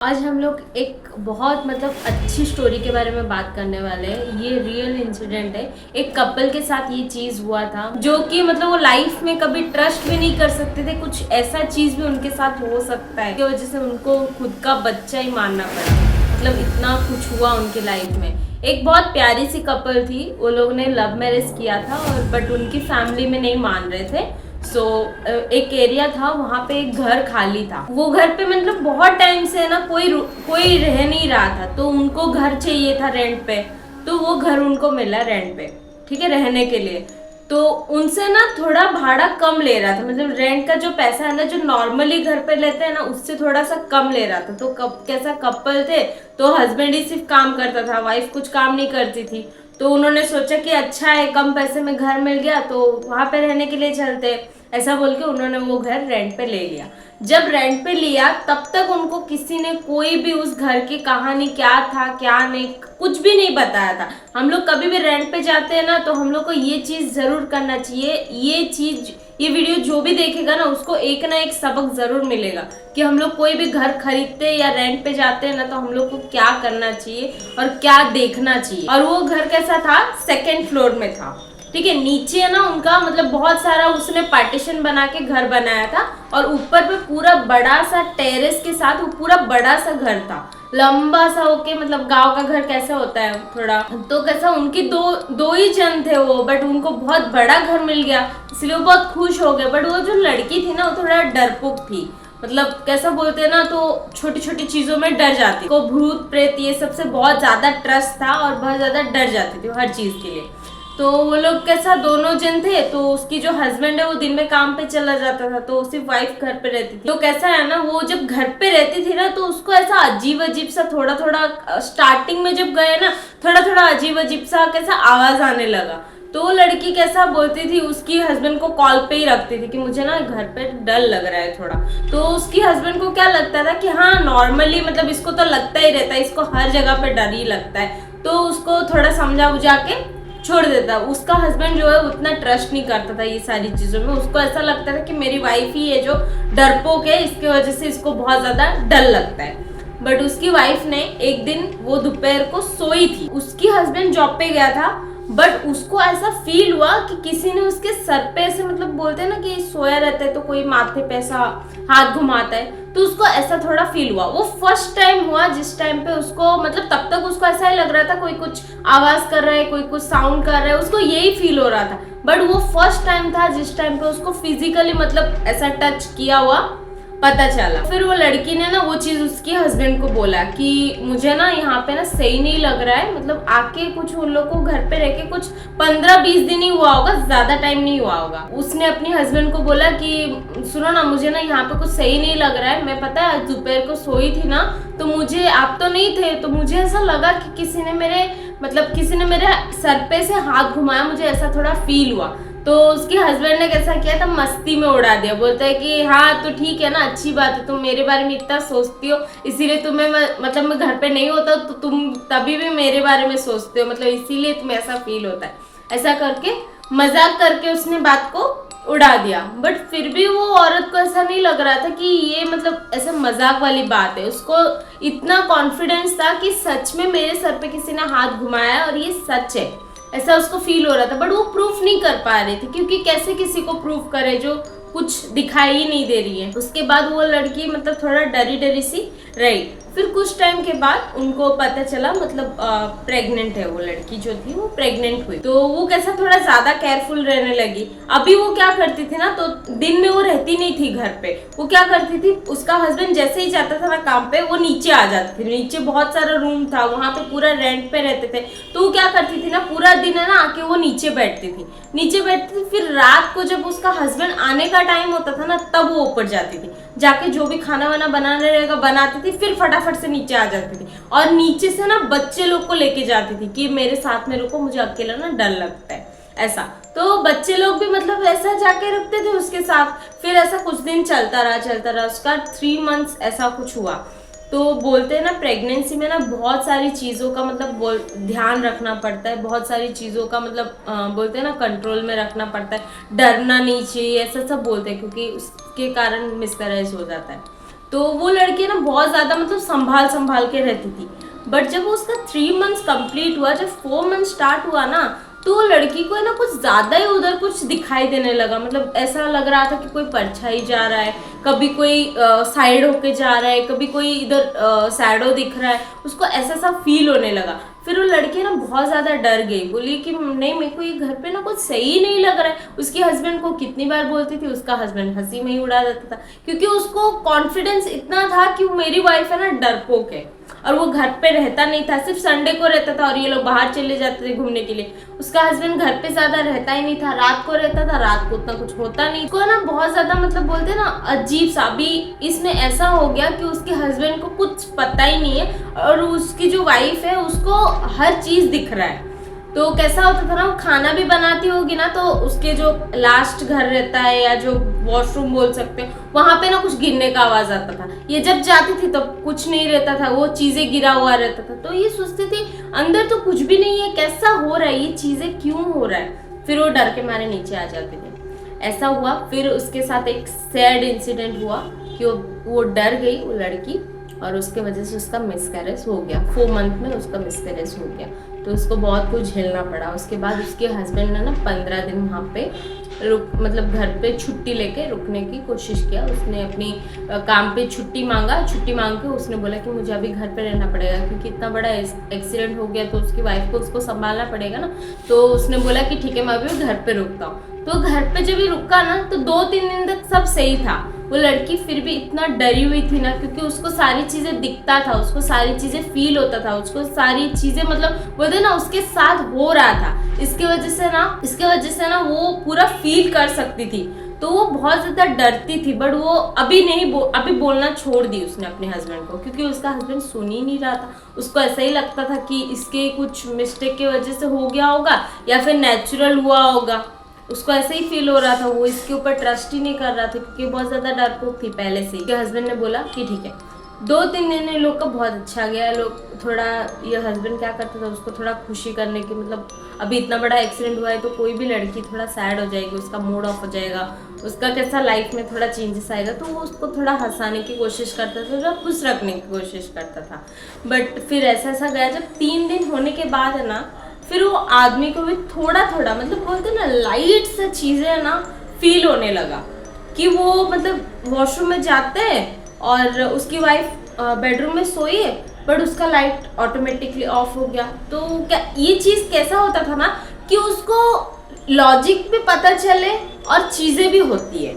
आज हम लोग एक बहुत अच्छी स्टोरी के बारे में बात करने वाले हैं। ये रियल इंसिडेंट है। एक कपल के साथ ये चीज हुआ था जो कि वो लाइफ में कभी ट्रस्ट भी नहीं कर सकते थे। कुछ ऐसा चीज भी उनके साथ हो सकता है, की वजह से उनको खुद का बच्चा ही मारना पड़ा। इतना कुछ हुआ उनकी लाइफ में। एक बहुत प्यारी सी कपल थी, वो लोग ने लव मैरिज किया था और बट उनकी फैमिली में नहीं मान रहे थे। एक एरिया था, वहाँ पे एक घर खाली था। वो घर पे बहुत टाइम से ना कोई रह नहीं रहा था, तो उनको घर चाहिए था रेंट पे। तो वो घर उनको मिला रेंट पे, ठीक है, रहने के लिए। तो उनसे ना थोड़ा भाड़ा कम ले रहा था, रेंट का जो पैसा है ना, जो नॉर्मली घर पे लेते हैं ना, उससे थोड़ा सा कम ले रहा था। तो कैसा कपल थे, तो हस्बैंड ही सिर्फ काम करता था, वाइफ कुछ काम नहीं करती थी। तो उन्होंने सोचा कि अच्छा है, कम पैसे में घर मिल गया तो वहां पे रहने के लिए चलते, ऐसा बोल के उन्होंने वो घर रेंट पे ले लिया। जब रेंट पे लिया तब तक उनको किसी ने कोई भी उस घर की कहानी क्या था क्या नहीं कुछ भी नहीं बताया था। हम लोग कभी भी रेंट पे जाते हैं ना, तो हम लोग को ये चीज जरूर करना चाहिए। ये वीडियो जो भी देखेगा ना, उसको एक ना एक सबक जरूर मिलेगा कि हम लोग कोई भी घर खरीदते या रेंट पे जाते हैं ना, तो हम लोग को क्या करना चाहिए और क्या देखना चाहिए। और वो घर कैसा था, सेकेंड फ्लोर में था, ठीक है। नीचे ना उनका बहुत सारा उसने पार्टीशन बना के घर बनाया था, और ऊपर पे पूरा बड़ा सा टेरेस के साथ वो पूरा बड़ा सा घर था, लंबा सा होके। गांव का घर कैसा होता है थोड़ा, तो कैसा उनकी दो ही जन थे वो, बट उनको बहुत बड़ा घर मिल गया, इसलिए वो बहुत खुश हो गए। बट वो जो लड़की थी ना, वो थोड़ा डरपोक थी। कैसा बोलते हैं ना, तो छोटी छोटी चीजों में डर जाती को, भूत प्रेत ये सबसे बहुत ज्यादा ट्रस्ट था और बहुत ज्यादा डर जाती थी हर चीज के लिए। तो वो लोग कैसा दोनों जन थे, तो उसकी जो हस्बैंड है वो दिन में काम पे चला जाता था, तो सिर्फ वाइफ घर पे रहती थी। तो कैसा है ना, वो जब घर पे रहती थी ना, तो उसको ऐसा अजीब अजीब सा थोड़ा थोड़ा स्टार्टिंग में जब गए ना, थोड़ा थोड़ा अजीब अजीब सा कैसा आवाज आने लगा। तो वो लड़की कैसा बोलती थी, उसकी हस्बैंड को कॉल पे ही रखती थी कि मुझे ना घर पे डर लग रहा है थोड़ा। तो उसकी हस्बैंड को क्या लगता था कि हाँ नॉर्मली इसको तो लगता ही रहता है, इसको हर जगह पे डर ही लगता है। तो उसको थोड़ा समझा बुझा के छोड़ देता। उसका हस्बैंड जो है उतना ट्रस्ट नहीं करता था ये सारी चीजों में। उसको ऐसा लगता था कि मेरी वाइफ ही है जो डरपोक है, इसकी वजह से इसको बहुत ज्यादा डर लगता है। बट उसकी वाइफ ने एक दिन, वो दोपहर को सोई थी, उसकी हस्बैंड जॉब पे गया था, बट उसको ऐसा फील हुआ कि किसी ने उसके सर पे ऐसे बोलते हैं ना कि सोया रहता है तो कोई माथे पे ऐसा हाथ घुमाता है, तो उसको ऐसा थोड़ा फील हुआ। वो फर्स्ट टाइम हुआ जिस टाइम पे उसको तब तक उसको ऐसा ही लग रहा था कोई कुछ आवाज कर रहा है, कोई कुछ साउंड कर रहा है, उसको यही फील हो रहा था। बट वो फर्स्ट टाइम था जिस टाइम पे उसको फिजिकली ऐसा टच किया हुआ पता चला। फिर वो लड़की ने ना वो चीज उसकी हस्बैंड को बोला कि मुझे ना यहाँ पे ना सही नहीं लग रहा है, आके कुछ उन लोग को घर पे रह के कुछ 15-20 दिन ही हुआ होगा, ज्यादा टाइम नहीं हुआ होगा। उसने अपनी हस्बैंड को बोला कि सुनो ना, मुझे ना यहाँ पे कुछ सही नहीं लग रहा है, मैं पता है दोपहर को सोई थी ना, तो मुझे, आप तो नहीं थे, तो मुझे ऐसा लगा कि किसी ने मेरे सर पे से हाथ घुमाया, मुझे ऐसा थोड़ा फील हुआ। तो उसके हस्बैंड ने कैसा किया था, मस्ती में उड़ा दिया। बोलता है कि हाँ तो ठीक है ना, अच्छी बात है, तुम मेरे बारे में इतना सोचती हो, इसीलिए तुम्हें मैं घर पे नहीं होता तो तुम तभी भी मेरे बारे में सोचते हो, इसीलिए तुम्हें ऐसा फील होता है। ऐसा करके मजाक करके उसने बात को उड़ा दिया। बट फिर भी वो औरत को ऐसा नहीं लग रहा था कि ये ऐसा मजाक वाली बात है। उसको इतना कॉन्फिडेंस था कि सच में मेरे सर पे किसी ने हाथ घुमाया और ये सच है, ऐसा उसको फील हो रहा था। बट वो प्रूफ नहीं कर पा रही थी, क्योंकि कैसे किसी को प्रूफ करे जो कुछ दिखाई ही नहीं दे रही है। उसके बाद वो लड़की थोड़ा डरी डरी सी रही। फिर कुछ टाइम के बाद उनको पता चला प्रेग्नेंट है, वो लड़की जो थी वो प्रेग्नेंट हुई। तो वो कैसा थोड़ा ज्यादा केयरफुल रहने लगी। अभी वो क्या करती थी ना, तो दिन में वो रहती नहीं थी घर पे। वो क्या करती थी, उसका हस्बैंड जैसे ही जाता था ना काम पे, वो नीचे आ जाती थी। नीचे बहुत सारा रूम था, वहां पे पूरा रेंट पे रहते थे। तो वो क्या करती थी ना, पूरा दिन है ना आके वो नीचे बैठती थी। फिर रात को जब उसका हस्बैंड आने का टाइम होता था ना, तब वो ऊपर जाती थी, जाके जो भी खाना वाना बनाने रहेगा बनाती थी, फिर फटाफट से नीचे आ जाती थी। और नीचे से ना बच्चे लोग को लेके जाती थी कि मेरे साथ में रुको, मुझे अकेला ना डर लगता है, ऐसा। तो बच्चे लोग भी ऐसा जाके रखते थे उसके साथ। फिर ऐसा कुछ दिन चलता रहा। उसका 3 मंथ्स ऐसा कुछ हुआ। तो बोलते हैं ना, प्रेगनेंसी में ना बहुत सारी चीज़ों का ध्यान रखना पड़ता है, बहुत सारी चीज़ों का बोलते हैं ना कंट्रोल में रखना पड़ता है, डरना नहीं चाहिए, ऐसा सब बोलते हैं, क्योंकि उसके कारण मिसकैरेज हो जाता है। तो वो लड़की ना बहुत ज्यादा मतलब संभाल संभाल के रहती थी। बट जब उसका 3 मंथ्स कंप्लीट हुआ, जब 4 मंथ स्टार्ट हुआ ना, तो वो लड़की को है ना कुछ ज्यादा ही उधर कुछ दिखाई देने लगा। मतलब ऐसा लग रहा था कि कोई परछाई जा रहा है, कभी कोई साइड होके जा रहा है, कभी कोई इधर शैडो दिख रहा है, उसको ऐसा सा फील होने लगा। फिर वो लड़की ना बहुत ज्यादा डर गई, बोली कि नहीं, मेरे को ये घर पे ना कुछ सही नहीं लग रहा है। उसके हस्बैंड को कितनी बार बोलती थी, उसका हस्बैंड हंसी में ही उड़ा देता था, क्योंकि उसको कॉन्फिडेंस इतना था कि मेरी वाइफ है ना डरपोक है, और वो घर पे रहता नहीं था, सिर्फ संडे को रहता था, और ये लोग बाहर चले जाते थे घूमने के लिए। उसका हस्बैंड घर पे ज्यादा रहता ही नहीं था, रात को रहता था, रात को उतना कुछ होता नहीं। उसको ना बहुत ज्यादा मतलब बोलते ना अजीब सा। अभी इसमें ऐसा हो गया कि उसके हस्बैंड को कुछ पता ही नहीं है, और उसकी जो वाइफ है उसको हर चीज दिख रहा है। तो कैसा होता था ना, वो खाना भी बनाती होगी ना, तो उसके जो लास्ट घर रहता है या जो वॉशरूम बोल सकते हैं, वहां पे ना कुछ गिरने का आवाज आता था। ये जब जाती थी तो कुछ नहीं रहता था, वो चीजें गिरा हुआ रहता था। तो ये सोचती थी अंदर तो कुछ भी नहीं है, कैसा हो रहा है, ये चीजें क्यों हो रहा है। फिर वो डर के मारे नीचे आ जाते थे। ऐसा हुआ। फिर उसके साथ एक सैड इंसिडेंट हुआ कि वो डर गई वो लड़की, और उसके वजह से उसका मिसकैरेज हो गया। 4 मंथ में उसका मिसकैरेज हो गया, तो उसको बहुत कुछ झेलना पड़ा। उसके बाद उसके हस्बैंड ने ना 15 दिन वहाँ पे मतलब घर पे छुट्टी लेके रुकने की कोशिश किया। उसने अपनी काम पे छुट्टी मांगा, छुट्टी मांग के उसने बोला कि मुझे अभी घर पे रहना पड़ेगा, क्योंकि इतना बड़ा एक्सीडेंट हो गया तो उसकी वाइफ को उसको संभालना पड़ेगा ना। तो उसने बोला कि ठीक है, मैं अभी घर पे रुकता हूँ। तो घर पे जब ही रुका ना, तो 2-3 दिन तक सब सही था। वो लड़की फिर भी इतना डरी हुई थी ना, क्योंकि उसको सारी चीजें दिखता था, उसको सारी चीजें फील होता था, उसको सारी चीजें मतलब बोलते ना उसके साथ हो रहा था। इसके वजह से ना वो पूरा फील कर सकती थी। तो वो बहुत ज्यादा डरती थी। बट वो अभी बोलना छोड़ दी उसने अपने हस्बैंड को, क्योंकि उसका हस्बैंड सुन ही नहीं रहा था। उसको ऐसा ही लगता था कि इसके कुछ मिस्टेक की वजह से हो गया होगा, या फिर नेचुरल हुआ होगा। उसको ऐसे ही फील हो रहा था, वो इसके ऊपर ट्रस्ट ही नहीं कर रहा था, क्योंकि बहुत ज्यादा डरपोक थी पहले से ही। हस्बैंड ने बोला कि ठीक है। 2-3 दिन इन लोग का बहुत अच्छा गया। लोग थोड़ा, ये हस्बैंड क्या करता था, उसको थोड़ा खुशी करने की, मतलब अभी इतना बड़ा एक्सीडेंट हुआ है तो कोई भी लड़की थोड़ा सैड हो जाएगी, उसका मूड ऑफ हो जाएगा, उसका कैसा लाइफ में थोड़ा चेंजेस आएगा, तो वो उसको थोड़ा हंसाने की कोशिश करता था, थोड़ा खुश रखने की कोशिश करता था। बट फिर ऐसा गया, जब 3 दिन होने के बाद है ना, फिर वो आदमी को भी थोड़ा थोड़ा मतलब बोलते ना लाइट सा चीजें ना फील होने लगा, कि वो मतलब वॉशरूम में जाते हैं और उसकी वाइफ बेडरूम में सोई है, बट उसका लाइट ऑटोमेटिकली ऑफ हो गया। तो क्या ये चीज कैसा होता था ना, कि उसको लॉजिक भी पता चले और चीजें भी होती है।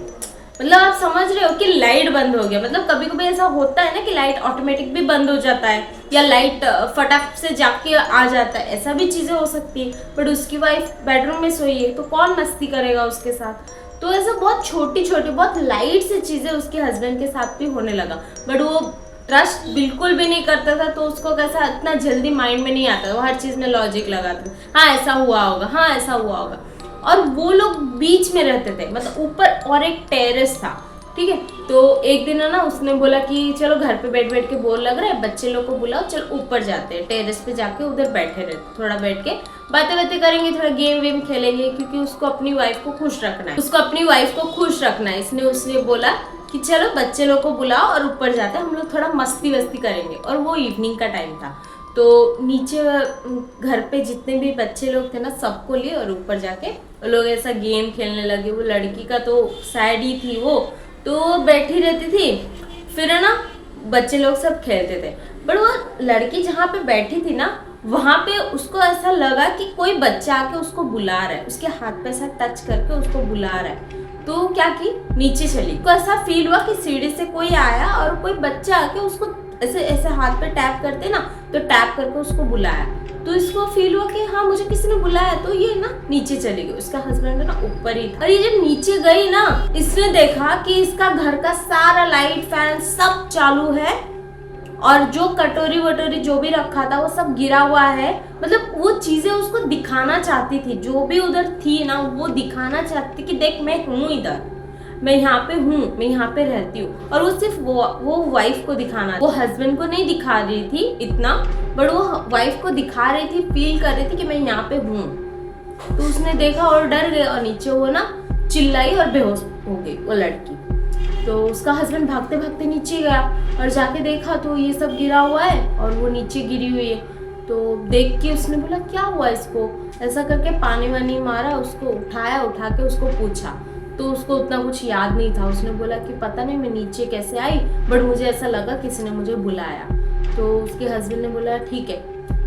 मतलब आप समझ रहे हो कि लाइट बंद हो गया, मतलब कभी कभी ऐसा होता है ना कि लाइट ऑटोमेटिक भी बंद हो जाता है, या लाइट फटाक से जाके आ जाता है, ऐसा भी चीजें हो सकती है। बट उसकी वाइफ बेडरूम में सोई है, तो कौन मस्ती करेगा उसके साथ। तो ऐसा बहुत छोटी छोटी बहुत लाइट से चीजें उसके हस्बैंड के साथ भी होने लगा। बट वो ट्रस्ट बिल्कुल भी नहीं करता था, तो उसको कैसा इतना जल्दी माइंड में नहीं आता, वो हर चीज में लॉजिक लगाता था, हाँ ऐसा हुआ होगा, हाँ ऐसा हुआ होगा। और वो लोग बीच में रहते थे, मतलब ऊपर और एक टेरेस था, ठीक है। तो एक दिन है ना, उसने बोला कि चलो घर पे बैठ के बोर लग रहा है, बच्चे लोग को बुलाओ, चलो ऊपर जाते हैं, टेरेस पे जाके उधर बैठे रहते, थोड़ा बैठ के बातें करेंगे, थोड़ा गेम वेम खेलेंगे, क्योंकि उसको अपनी वाइफ को खुश रखना है, उसने बोला कि चलो बच्चे लोग को बुलाओ और ऊपर जाते हैं, हम लोग थोड़ा मस्ती वस्ती करेंगे। और वो इवनिंग का टाइम था, तो नीचे घर पे जितने भी बच्चे लोग थे ना, सबको लिए और ऊपर जाके वो लोग ऐसा गेम खेलने लगे। वो लड़की का तो सैड ही थी, वो तो बैठी रहती थी, फिर है ना बच्चे लोग सब खेलते थे। बट वो लड़की जहाँ पे बैठी थी ना, वहां पे उसको ऐसा लगा कि कोई बच्चा आके उसको बुला रहा है, उसके हाथ पे ऐसा टच करके उसको बुला रहा है। तो क्या की, नीचे चली, तो ऐसा फील हुआ कि सीढ़ी से कोई आया और कोई बच्चा आके उसको ऐसे हाथ पे टैप करते ना, तो टैप करके उसको बुलाया। तो इसको फील हुआ कि हाँ मुझे किसी ने बुलाया, तो ये ना नीचे चली गई। उसका हस्बैंड ना ऊपर ही था, और ये जब नीचे गई ना, इसने देखा कि इसका घर का सारा लाइट फैन सब चालू है, और जो कटोरी वटोरी जो भी रखा था वो सब गिरा हुआ है। मतलब वो चीजें उसको दिखाना चाहती थी, जो भी उधर थी ना, वो दिखाना चाहती थी कि देख मैं हूँ इधर, मैं यहाँ पे हूँ, मैं यहाँ पे रहती हूँ। और वो सिर्फ वो वाइफ को दिखाना, वो हस्बैंड को नहीं दिखा रही थी इतना, बट वो वाइफ को दिखा रही थी, फील कर रही थी कि मैं यहाँ पे हूँ। तो उसने देखा और डर गया, और नीचे वो ना चिल्लाई और बेहोश हो गई वो लड़की। तो उसका हस्बैंड भागते भागते नीचे गया और जाके देखा तो ये सब गिरा हुआ है और वो नीचे गिरी हुई है। तो देख के उसने बोला क्या हुआ इसको, ऐसा करके पानी वानी मारा, उसको उठाया, उठा के उसको पूछा तो उसको उतना कुछ याद नहीं था। उसने बोला कि पता नहीं मैं नीचे कैसे आई, बट मुझे ऐसा लगा किसी ने मुझे बुलाया। तो उसके हस्बैंड ने बोला ठीक है।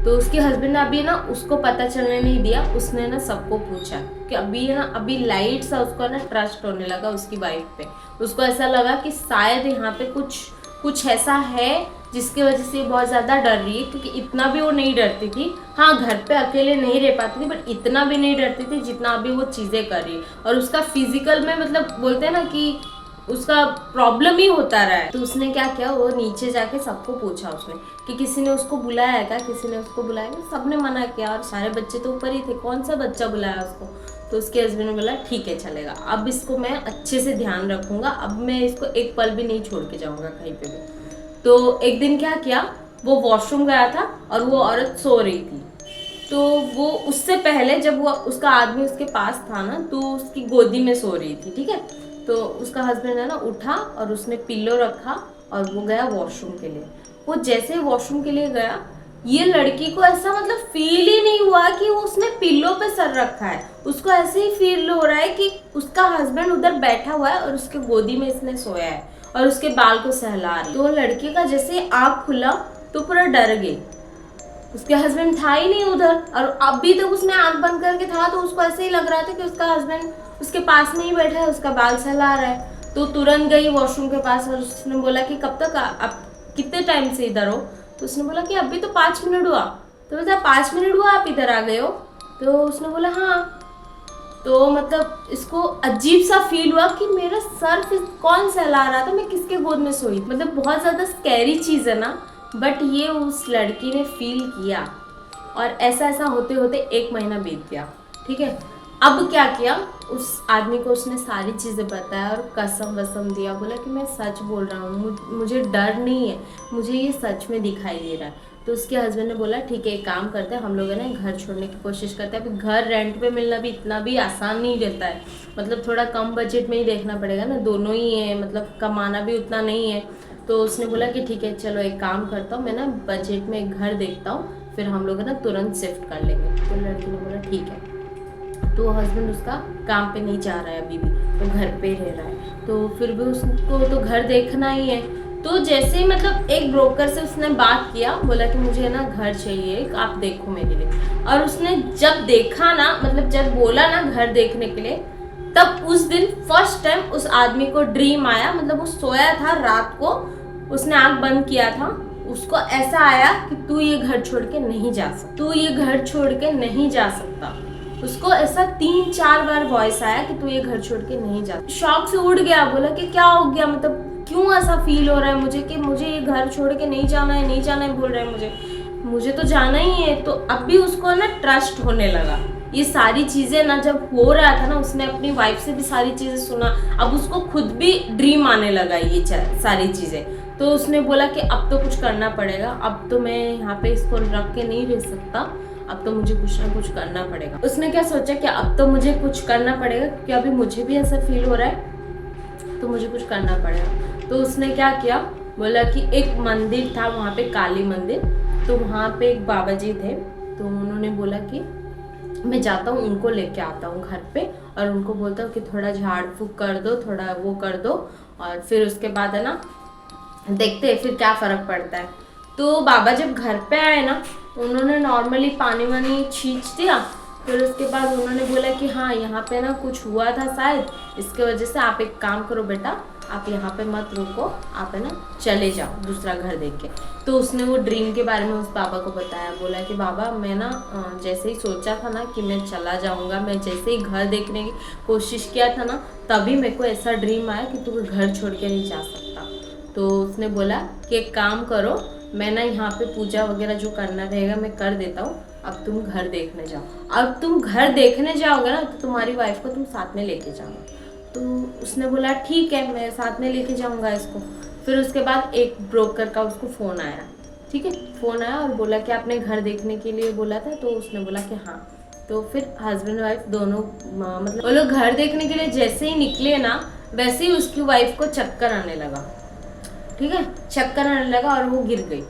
तो उसके हस्बैंड ने अभी ना उसको पता चलने नहीं दिया, उसने ना सबको पूछा कि अभी ना अभी लाइट सा उसको ना ट्रस्ट होने लगा उसकी वाइफ पे। उसको ऐसा लगा कि शायद यहाँ पे कुछ ऐसा है जिसकी वजह से बहुत ज़्यादा डर रही है, क्योंकि इतना भी वो नहीं डरती थी। हाँ, घर पे अकेले नहीं रह पाती थी, बट इतना भी नहीं डरती थी जितना अभी वो चीज़ें कर रही है। और उसका फिजिकल में मतलब बोलते हैं ना कि उसका प्रॉब्लम ही होता रहा है। तो उसने क्या किया, वो नीचे जाके सबको पूछा उसने कि किसी ने उसको बुलाया है क्या, किसी ने उसको बुलाया है। सबने मना किया और सारे बच्चे तो ऊपर ही थे, कौन सा बच्चा बुलाया उसको। तो उसके हस्बैंड ने बोला ठीक है चलेगा, अब इसको मैं अच्छे से ध्यान रखूंगा, अब मैं इसको एक पल भी नहीं छोड़ के जाऊंगा कहीं पे भी। तो एक दिन क्या किया, वो वॉशरूम गया था और वो औरत सो रही थी। तो वो उससे पहले जब वो उसका आदमी उसके पास था ना, तो उसकी गोदी में सो रही थी, ठीक है। तो उसका हस्बैंड है ना उठा और उसने पिल्लो रखा और वो गया वॉशरूम के लिए। वो जैसे वॉशरूम के लिए गया, ये लड़की को ऐसा मतलब फील ही नहीं हुआ कि वो उसने पिल्लो पे सर रखा है। उसको ऐसे ही फील हो रहा है कि उसका हस्बैंड उधर बैठा हुआ है और उसके गोदी में इसने सोया है और उसके बाल को सहला रही। तो लड़के का जैसे आँख खुला तो पूरा डर गई। उसके हस्बैंड था ही नहीं उधर और अभी तक उसने आंख बंद करके था, तो उसको ऐसे ही लग रहा था कि उसका हस्बैंड उसके पास में ही बैठा है, उसका बाल सहला रहा है। तो तुरंत गई वॉशरूम के पास और उसने बोला कि कब तक आप कितने टाइम से इधर हो। तो उसने बोला कि अभी तो 5 मिनट हुआ। तो बोला 5 मिनट हुआ आप इधर आ गए हो। तो उसने बोला हाँ। तो मतलब इसको अजीब सा फील हुआ कि मेरा सर कौन सहला रहा था, मैं किसके गोद में सोई। मतलब बहुत ज़्यादा स्कैरी चीज़ है ना, बट ये उस लड़की ने फील किया और ऐसा ऐसा होते होते 1 महीना बीत गया, ठीक है। अब क्या किया, उस आदमी को उसने सारी चीज़ें बताया और कसम वसम दिया, बोला कि मैं सच बोल रहा हूँ, मुझे डर नहीं है, मुझे ये सच में दिखाई दे रहा है। तो उसके हस्बैंड ने बोला ठीक है एक काम करते हैं, हम लोग है ना घर छोड़ने की कोशिश करते हैं। अभी घर रेंट पे मिलना भी इतना भी आसान नहीं रहता है, मतलब थोड़ा कम बजट में ही देखना पड़ेगा ना, दोनों ही है, मतलब कमाना भी उतना नहीं है। तो उसने बोला कि ठीक है चलो एक काम करता हूँ, मैं ना बजट में एक घर देखता हूँ, फिर हम लोग है ना तुरंत शिफ्ट कर लेंगे। तो लड़की ने बोला ठीक है। तो हस्बैंड उसका काम पे नहीं जा रहा है अभी भी, वो घर पे रह रहा है। तो फिर भी उसको तो घर देखना ही है। तो जैसे ही मतलब एक ब्रोकर से उसने बात किया, बोला कि मुझे ना घर चाहिए, आप देखो मेरे लिए। और उसने जब देखा ना, मतलब जब बोला ना घर देखने के लिए, तब उस दिन फर्स्ट टाइम उस आदमी को ड्रीम आया। मतलब वो सोया था रात को, उसने आंख बंद किया था, उसको ऐसा आया कि तू ये घर छोड़ के नहीं जा सकता, तू ये घर छोड़ के नहीं जा सकता। उसको ऐसा 3-4 बार वॉइस आया कि तू ये घर छोड़ के नहीं जा। शॉक से उड़ गया, बोला कि क्या हो गया, मतलब क्यों ऐसा फील हो रहा है मुझे कि मुझे ये घर छोड़ के नहीं जाना है, नहीं जाना है बोल रहे हैं मुझे तो जाना ही है। तो अब भी उसको ना ट्रस्ट होने लगा। ये सारी चीज़ें ना जब हो रहा था ना, उसने अपनी वाइफ से भी सारी चीज़ें सुना, अब उसको खुद भी ड्रीम आने लगा ये सारी चीज़ें। तो उसने बोला कि अब तो कुछ करना पड़ेगा, अब तो मैं यहाँ पे इसको रख के नहीं रह सकता, अब तो मुझे कुछ ना कुछ करना पड़ेगा। उसने क्या सोचा कि अब तो मुझे कुछ करना पड़ेगा, क्योंकि अभी मुझे भी ऐसा फील हो रहा है, तो मुझे कुछ करना पड़ेगा। तो उसने क्या किया, बोला कि एक मंदिर था वहाँ पे, काली मंदिर, तो वहाँ पे एक बाबा जी थे। तो उन्होंने बोला कि मैं जाता हूँ, उनको लेके आता हूँ घर पे और उनको बोलता हूँ कि थोड़ा झाड़ फूक कर दो, थोड़ा वो कर दो, और फिर उसके बाद है ना देखते हैं फिर क्या फ़र्क पड़ता है। तो बाबा जब घर पे आए ना, उन्होंने नॉर्मली पानी वानी छींच दिया। फिर उसके बाद उन्होंने बोला कि हाँ यहाँ पे ना कुछ हुआ था शायद, इसके वजह से आप एक काम करो बेटा, आप यहाँ पे मत रुको, आप है ना चले जाओ दूसरा घर देख के। तो उसने वो ड्रीम के बारे में उस बाबा को बताया, बोला कि बाबा मैं ना जैसे ही सोचा था ना कि मैं चला जाऊँगा, मैं जैसे ही घर देखने की कोशिश किया था ना, तभी मेरे को ऐसा ड्रीम आया कि तू घर छोड़ के नहीं जा सकता। तो उसने बोला कि एक काम करो, मैं ना यहाँ पे पूजा वगैरह जो करना रहेगा मैं कर देता हूँ, अब तुम घर देखने जाओ। अब तुम घर देखने जाओगे ना तो तुम्हारी वाइफ को तुम साथ में लेके जाओगे। तो उसने बोला ठीक है मैं साथ में लेके जाऊँगा इसको। फिर उसके बाद एक ब्रोकर का उसको फ़ोन आया, ठीक है, फ़ोन आया और बोला कि आपने घर देखने के लिए बोला था। तो उसने बोला कि हाँ। तो फिर हस्बैंड वाइफ दोनों मतलब वो लोग घर देखने के लिए जैसे ही निकले ना, वैसे ही उसकी वाइफ को चक्कर आने लगा, ठीक है, चक्कर आने लगा और वो गिर गई।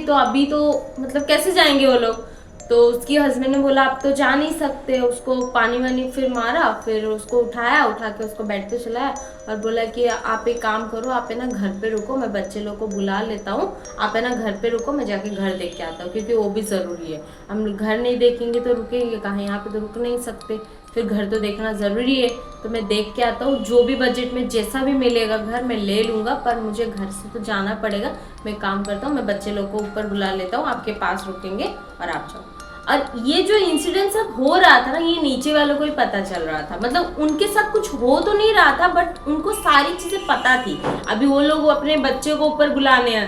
तो अभी तो मतलब कैसे जाएंगे वो लोग। तो उसकी हस्बैंड ने बोला आप तो जा नहीं सकते, उसको पानी वानी फिर मारा, फिर उसको उठा के उसको बेड पे चलाया और बोला कि आप एक काम करो, आप है ना घर पे रुको, मैं बच्चे लोग को बुला लेता हूँ, आप है ना घर पे रुको, मैं जाके घर देख के आता हूँ, क्योंकि वो भी ज़रूरी है। हम घर नहीं देखेंगे तो रुकेंगे कहाँ, यहाँ पे तो रुक नहीं सकते, फिर घर तो देखना ज़रूरी है। तो मैं देख के आता हूँ, जो भी बजट में जैसा भी मिलेगा घर मैं ले लूँगा, पर मुझे घर से तो जाना पड़ेगा। मैं काम करता हूँ, मैं बच्चे लोग को ऊपर बुला लेता हूँ, आपके पास रुकेंगे और आप जाओ। और ये जो इंसिडेंट सब हो रहा था ना, ये नीचे वालों को ही पता चल रहा था, मतलब उनके साथ कुछ हो तो नहीं रहा था, बट उनको सारी चीज़ें पता थी। अभी वो लोग अपने बच्चे को ऊपर बुलाने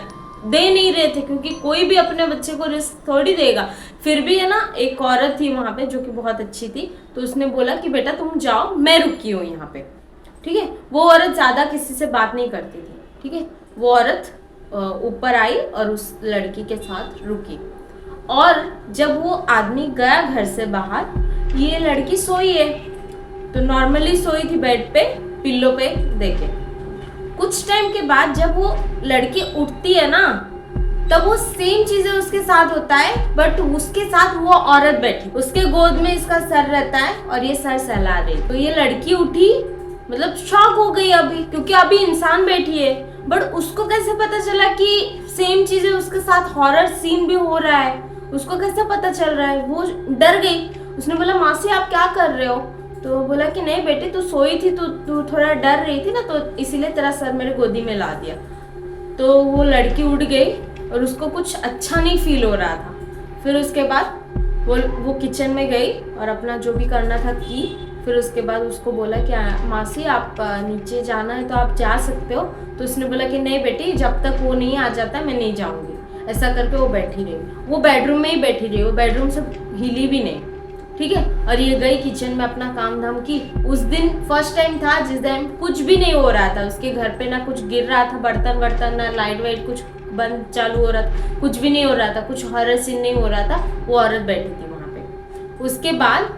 दे नहीं रहे थे, क्योंकि कोई भी अपने बच्चे को रिस्क थोड़ी देगा। फिर भी है ना, एक औरत थी वहाँ पे जो कि बहुत अच्छी थी, तो उसने बोला कि बेटा तुम जाओ, मैं रुकी हूँ यहाँ पे, ठीक है। वो औरत ज़्यादा किसी से बात नहीं करती थी, ठीक है। वो औरत ऊपर आई और उस लड़की के साथ रुकी, और जब वो आदमी गया घर से बाहर, ये लड़की सोई है, तो नॉर्मली सोई थी बेड पे, पिल्लो पे देखे। कुछ टाइम के बाद जब वो लड़की उठती है ना, तब वो सेम चीजें उसके साथ होता है, बट उसके साथ वो औरत बैठी, उसके गोद में इसका सर रहता है और ये सर सहला रही। तो ये लड़की उठी, मतलब शॉक हो गई अभी, क्योंकि अभी इंसान बैठी है, बट उसको कैसे पता चला कि सेम चीजें उसके साथ हॉरर सीन भी हो रहा है, उसको कैसे पता चल रहा है। वो डर गई, उसने बोला मासी आप क्या कर रहे हो। तो बोला कि नहीं बेटे तू सोई थी, तू थोड़ा डर रही थी ना, तो इसीलिए तेरा सर मेरे गोदी में ला दिया। तो वो लड़की उठ गई और उसको कुछ अच्छा नहीं फील हो रहा था। फिर उसके बाद वो किचन में गई और अपना जो भी करना था की। फिर उसके बाद उसको बोला कि मासी आप नीचे जाना है तो आप जा सकते हो। तो उसने बोला कि नहीं बेटी, जब तक वो नहीं आ जाता मैं नहीं जाऊँगी। ऐसा करके वो बैठी रही, वो बेडरूम में ही बैठी रही, वो बेडरूम से हिली भी नहीं, ठीक है। और ये गई किचन में अपना काम धाम की। उस दिन फर्स्ट टाइम था जिस दिन कुछ भी नहीं हो रहा था उसके घर पे, ना कुछ गिर रहा था बर्तन वर्तन, ना लाइट वाइट कुछ बंद चालू हो रहा था, कुछ भी नहीं हो रहा था, कुछ हॉरर सीन नहीं हो रहा था। वो औरत बैठी थी वहाँ पे। उसके बाद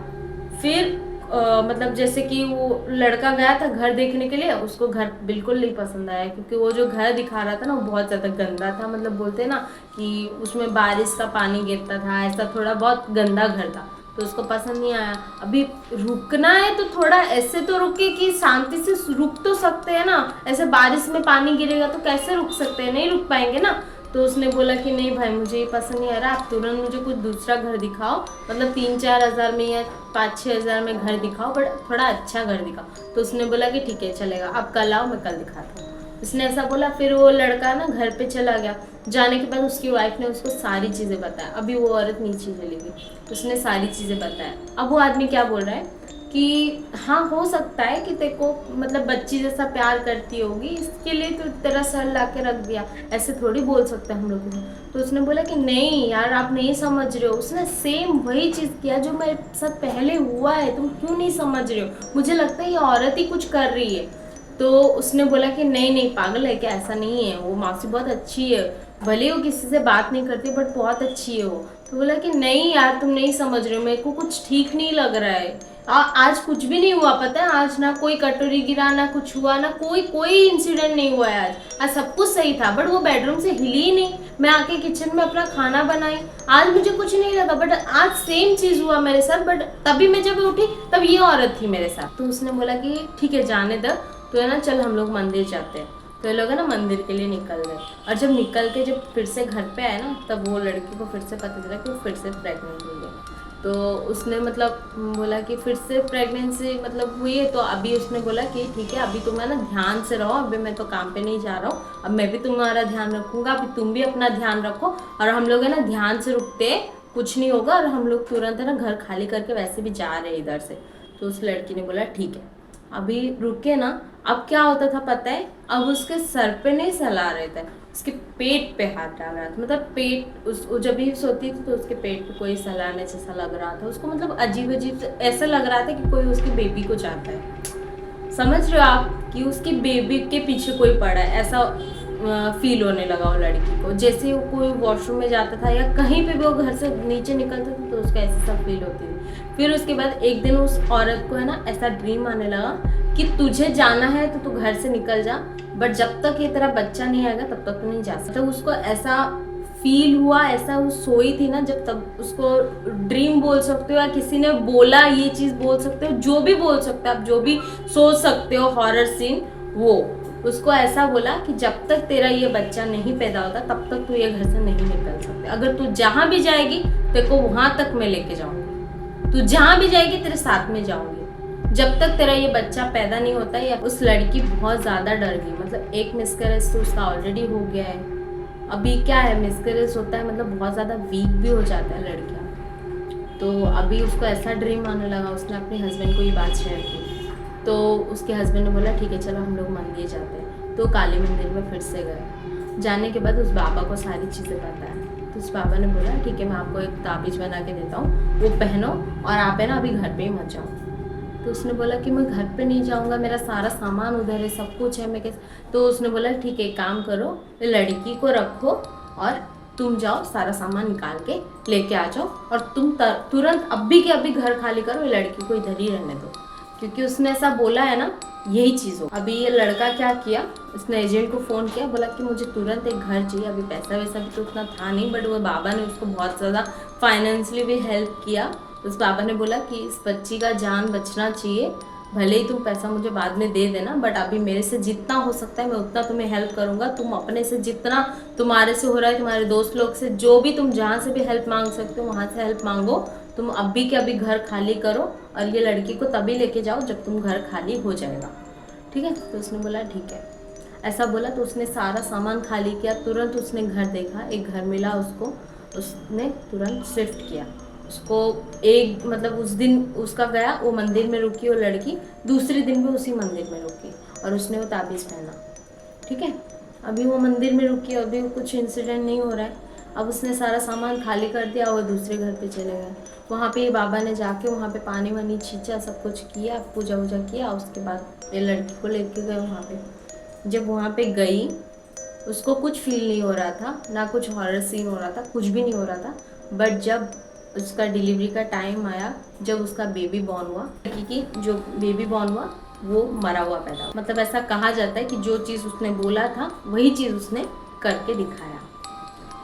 फिर मतलब जैसे कि वो लड़का गया था घर देखने के लिए, उसको घर बिल्कुल नहीं पसंद आया, क्योंकि वो जो घर दिखा रहा था ना वो बहुत ज़्यादा गंदा था। मतलब बोलते हैं ना कि उसमें बारिश का पानी गिरता था, ऐसा थोड़ा बहुत गंदा घर था, तो उसको पसंद नहीं आया। अभी रुकना है तो थोड़ा ऐसे तो रुके कि शांति से रुक तो सकते हैं ना, ऐसे बारिश में पानी गिरेगा तो कैसे रुक सकते हैं, नहीं रुक पाएंगे ना। तो उसने बोला कि नहीं भाई मुझे ये पसंद नहीं आ रहा, आप तुरंत मुझे कुछ दूसरा घर दिखाओ, मतलब 3-4 हज़ार में या 5-6 हज़ार में घर दिखाओ, बट थोड़ा अच्छा घर दिखाओ। तो उसने बोला कि ठीक है चलेगा, आप कल आओ मैं कल दिखाता हूँ। उसने ऐसा बोला। फिर वो लड़का ना घर पे चला गया। जाने के बाद उसकी वाइफ ने उसको सारी चीज़ें बताया। अभी वो औरत नीचे चली गई, उसने सारी चीज़ें बताया। अब वो आदमी क्या बोल रहा है कि हाँ हो सकता है कि तेरे को मतलब बच्ची जैसा प्यार करती होगी, इसके लिए तो तेरा सर ला के रख दिया, ऐसे थोड़ी बोल सकते हैं हम लोग। तो उसने बोला कि नहीं यार आप नहीं समझ रहे हो, उसने सेम वही चीज़ किया जो मेरे साथ पहले हुआ है, तुम क्यों नहीं समझ रहे हो, मुझे लगता है ये औरत ही कुछ कर रही है। तो उसने बोला कि नहीं पागल है क्या, ऐसा नहीं है, वो मासी बहुत अच्छी है, भले वो किसी से बात नहीं करती बट बहुत अच्छी है वो। तो बोला कि नहीं यार तुम नहीं समझ रहे हो, मेरे को कुछ ठीक नहीं लग रहा है। आज कुछ भी नहीं हुआ, पता है, आज ना कोई कटोरी गिरा, ना कुछ हुआ, ना कोई इंसिडेंट नहीं हुआ है। आज सब कुछ सही था, बट वो बेडरूम से हिली ही नहीं। मैं आके किचन में अपना खाना बनाई, आज मुझे कुछ नहीं लगा, बट आज सेम चीज़ हुआ मेरे साथ। बट तभी मैं जब उठी तब ये औरत थी मेरे साथ। तो उसने बोला कि ठीक है जाने दो, तो है ना चल हम लोग मंदिर जाते हैं। तो ये लोग है ना मंदिर के लिए निकल गए, और जब निकल के जब फिर से घर पे आए ना, तब वो लड़की को फिर से पता चला कि वो फिर से प्रेग्नेंट हो गई। तो उसने मतलब बोला कि फिर से प्रेगनेंसी मतलब हुई है। तो अभी उसने बोला कि ठीक है अभी तुम है ना ध्यान से रहो, अभी मैं तो काम पे नहीं जा रहा हूँ, अब मैं भी तुम्हारा ध्यान रखूँगा, अभी तुम भी अपना ध्यान रखो, और हम लोग है ना ध्यान से रुकते कुछ नहीं होगा, और हम लोग तुरंत है ना घर खाली करके वैसे भी जा रहे हैं इधर से। तो उस लड़की ने बोला ठीक है अभी रुके ना। अब क्या होता था पता है, अब उसके सर पे नहीं सहला रहे थे, उसके पेट पे हाथ डाल रहा था। मतलब पेट जब भी सोती थी तो उसके पेट पे कोई सहलाने जैसा लग रहा था उसको, मतलब अजीब ऐसा लग रहा था कि कोई उसकी बेबी को चाहता है। समझ रहे हो आप कि उसकी बेबी के पीछे कोई पड़ा है, ऐसा फील होने लगा वो लड़की को। जैसे वो कोई वॉशरूम में जाता था या कहीं पे भी वो घर से नीचे निकलता था तो उसका ऐसा सब फील होती थी। फिर उसके बाद एक दिन उस औरत को है ना ऐसा ड्रीम आने लगा कि तुझे जाना है तो तू घर से निकल जा, बट जब तक ये तेरा बच्चा नहीं आएगा तब तक तू नहीं जा सकता। तो उसको ऐसा फील हुआ, ऐसा वो सोई थी ना जब, तब उसको ड्रीम बोल सकते हो या किसी ने बोला ये चीज़ बोल सकते हो, जो भी बोल सकते हो आप, जो भी सोच सकते हो हॉरर सीन, वो उसको ऐसा बोला कि जब तक तेरा ये बच्चा नहीं पैदा होता तब तक तू ये घर से नहीं निकल सकते। अगर तू जहाँ भी जाएगी तेरे को वहाँ तक मैं लेके जाऊँगी, तू जहाँ भी जाएगी तेरे साथ में जाऊँगी, जब तक तेरा ये बच्चा पैदा नहीं होता है। उस लड़की बहुत ज़्यादा डर गई, मतलब एक मिसकैरेज तो उसका ऑलरेडी हो गया है, अभी क्या है मिसकैरेज होता है मतलब बहुत ज़्यादा वीक भी हो जाता है लड़कियाँ। तो अभी उसको ऐसा ड्रीम आने लगा, उसने अपने हस्बैंड को ये बात शेयर की। तो उसके हस्बैंड ने बोला ठीक है चलो हम लोग मंदिर जाते हैं। तो काली मंदिर में फिर से गए। जाने के बाद उस बाबा को सारी चीज़ें पता है। तो उस बाबा ने बोला ठीक है मैं आपको एक ताबीज़ बना के देता हूँ, वो पहनो और आप है ना अभी घर पे ही मत जाओ। तो उसने बोला कि मैं घर पे नहीं जाऊंगा, मेरा सारा सामान उधर है, सब कुछ है, मैं कैसे। तो उसने बोला ठीक है एक काम करो, लड़की को रखो और तुम जाओ सारा सामान निकाल के लेके आ जाओ और तुम तुरंत अभी के अभी घर खाली करो, लड़की को इधर ही रहने दो, क्योंकि उसने ऐसा बोला है ना यही चीज़ हो। अभी ये लड़का क्या किया, उसने एजेंट को फ़ोन किया, बोला कि मुझे तुरंत एक घर चाहिए। अभी पैसा वैसा भी तो उतना था नहीं, बट वो बाबा ने उसको बहुत ज़्यादा फाइनेंशियली भी हेल्प किया। उस बाबा ने बोला कि इस बच्ची का जान बचना चाहिए, भले ही तुम पैसा मुझे बाद में दे देना, बट अभी मेरे से जितना हो सकता है मैं उतना तुम्हें हेल्प करूँगा। तुम अपने से जितना तुम्हारे से हो रहा है, तुम्हारे दोस्त लोग से, जो भी तुम जहाँ से भी हेल्प मांग सकते हो वहाँ से हेल्प मांगो। तुम अभी के अभी घर खाली करो और ये लड़की को तभी लेके जाओ जब तुम घर खाली हो जाएगा, ठीक है। तो उसने बोला ठीक है। ऐसा बोला तो उसने सारा सामान खाली किया। तुरंत उसने घर देखा, एक घर मिला उसको, उसने तुरंत शिफ्ट किया उसको। एक मतलब उस दिन उसका गया, वो मंदिर में रुकी वो लड़की, दूसरे दिन भी उसी मंदिर में रुकी और उसने वो ताबीज़ पहना, ठीक है। अभी वो मंदिर में रुकी, अभी वो कुछ इंसिडेंट नहीं हो रहा है। अब उसने सारा सामान खाली कर दिया और दूसरे घर पे चले गए। वहाँ पे बाबा ने जाके वहाँ पे पानी वानी छींचा, सब कुछ किया, पूजा वूजा किया। उसके बाद ये लड़की को लेके गए वहाँ पे। जब वहाँ पे गई उसको कुछ फील नहीं हो रहा था, ना कुछ हॉरर सीन हो रहा था, कुछ भी नहीं हो रहा था। बट जब उसका डिलीवरी का टाइम आया, जब उसका बेबी बॉर्न हुआ, क्योंकि जो बेबी बॉर्न हुआ वो मरा हुआ पैदा हुआ। मतलब ऐसा कहा जाता है कि जो चीज़ उसने बोला था वही चीज़ उसने करके दिखाया।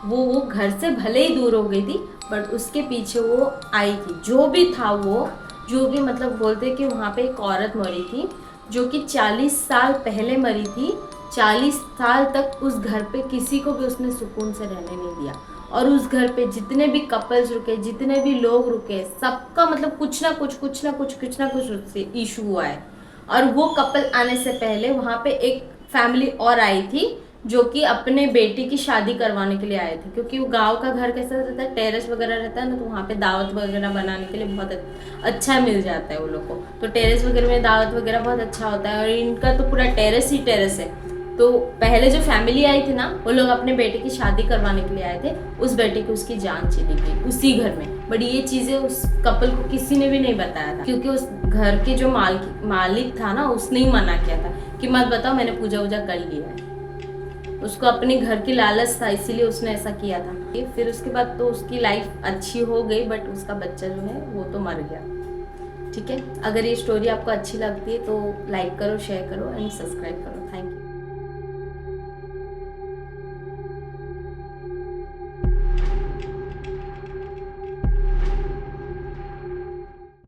वो घर से भले ही दूर हो गई थी बट उसके पीछे वो आई थी। जो भी था वो, जो भी मतलब बोलते कि वहाँ पे एक औरत मरी थी जो कि 40 साल पहले मरी थी। 40 साल तक उस घर पे किसी को भी उसने सुकून से रहने नहीं दिया। और उस घर पे जितने भी कपल्स रुके, जितने भी लोग रुके, सबका मतलब कुछ ना कुछ उससे इशू हुआ है। और वो कपल आने से पहले वहाँ पे एक फैमिली और आई थी जो कि अपने बेटी की शादी करवाने के लिए आए थे, क्योंकि वो गांव का घर कैसा रहता है, टेरेस वगैरह रहता है ना, तो वहाँ पे दावत वगैरह बनाने के लिए बहुत अच्छा मिल जाता है वो लोग को। तो टेरेस वगैरह में दावत वगैरह बहुत अच्छा होता है और इनका तो पूरा टेरेस ही टेरेस है। तो पहले जो फैमिली आई थी ना, वो लोग अपने बेटे की शादी करवाने के लिए आए थे। उस बेटे की उसकी जान चली गई उसी घर में। बट ये चीज़ें उस कपल को किसी ने भी नहीं बताया था, क्योंकि उस घर के जो मालिक था ना, उसने ही मना किया था कि मत बताओ, मैंने पूजा वूजा कर लिया है। उसको अपने घर की लालच था, इसीलिए उसने ऐसा किया था। फिर उसके बाद तो उसकी लाइफ अच्छी हो गई, बट उसका बच्चा जो है वो तो मर गया, ठीक है। अगर ये स्टोरी आपको अच्छी लगती है तो लाइक करो, शेयर करो एंड सब्सक्राइब करो। Thank you.